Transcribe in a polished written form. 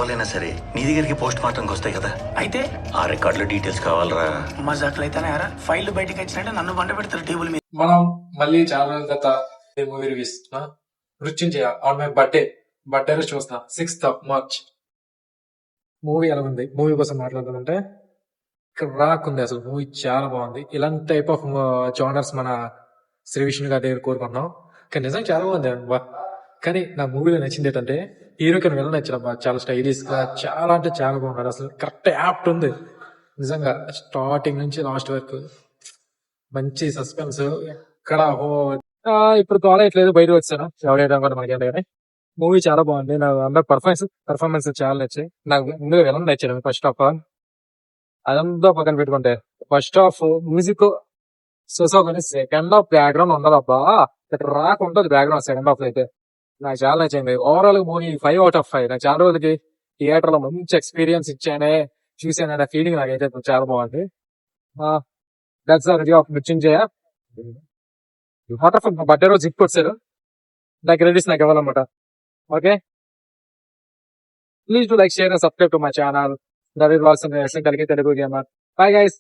శవాలైనా సరే నీ దగ్గరికి పోస్ట్ మార్టంకి వస్తాయి కదా, అయితే ఆ రికార్డుల డీటెయిల్స్ కావాలరా. మజాకులు అయితేనే యారా ఫైల్ బయటకు వచ్చినట్టే నన్ను బండ పెడతారు టేబుల్ మీద. మనం మళ్ళీ చాలా రోజుల తర్వాత movie reviews Mrutyunjaya on my birthday రోజు చూస్తా 6th of March. మూవీ ఎలా ఉంది? మూవీ కోసం మాట్లాడుతుందంటే రాక్ ఉంది. అసలు మూవీ చాలా బాగుంది. ఇలాంటి టైప్ ఆఫ్ జానర్స్ మన శ్రీ విష్ణు గారి దగ్గర కోరుకున్నాం. కానీ నిజంగా చాలా బాగుంది బా. కానీ నా మూవీలో నచ్చింది ఏంటంటే హీరోకి వెళ్ళ నచ్చడం చాలా స్టైలిష్ గా చాలా అంటే చాలా బాగున్నాడు. అసలు కరెక్ట్ యాప్ట్ ఉంది నిజంగా. స్టార్టింగ్ నుంచి లాస్ట్ వరకు మంచి సస్పెన్స్. ఇక్కడ ఇప్పుడు కాలేయట్లేదు, బయట వచ్చాను ఎవడేయడం కూడా మనకి కానీ మూవీ చాలా బాగుంది. నాకు అందరు పర్ఫార్మెన్స్ చాలా నచ్చాయి. నాకు ముందుగా విలన్ నచ్చాడు. ఫస్ట్ ఆఫ్ ఆల్ అదంతా పక్కన పెట్టుకుంటే ఫస్ట్ హాఫ్ మ్యూజిక్ సో కానీ సెకండ్ హాఫ్ బ్యాక్గ్రౌండ్ ఉండదు అబ్బా, రాక్ ఉంటుంది బ్యాక్గ్రౌండ్ సెకండ్ హాఫ్ అయితే. నాకు చాలా నచ్చింది. Overall movie 5 out of 5. నాకు చాలా రోజులకి థియేటర్ లో మంచి ఎక్స్పీరియన్స్ ఇచ్చానే చూసాననే ఫీలింగ్ నాకైతే చాలా బాగుంది. That's the review of Mrityunjaya. వాటర్ మా బర్త్డే రోజు జిప్ వచ్చారు, నా క్రెడిట్స్ నాకు ఇవ్వాలన్నమాట. Okay, please do like, share and subscribe to my channel. Ravi blogs కలిగి తెలుగు గేమర్. Bye guys.